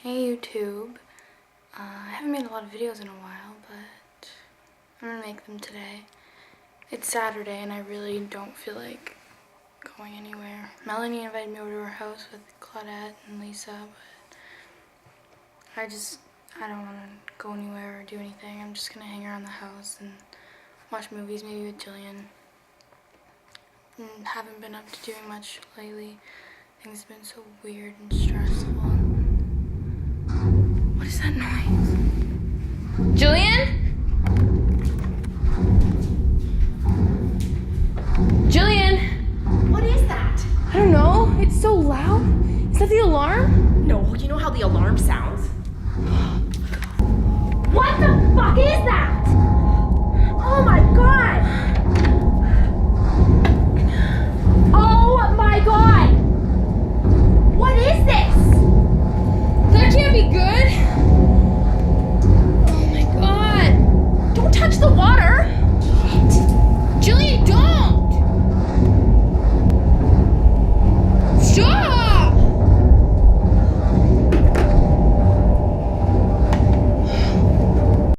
Hey YouTube. I haven't made a lot of videos in a while, but I'm gonna make them today. It's Saturday and I really don't feel like going anywhere. Melanie invited me over to her house with Claudette and Lisa, but I don't want to go anywhere or do anything. I'm just gonna hang around the house and watch movies, maybe with Jillian. And haven't been up to doing much lately. Things have been so weird and stressful.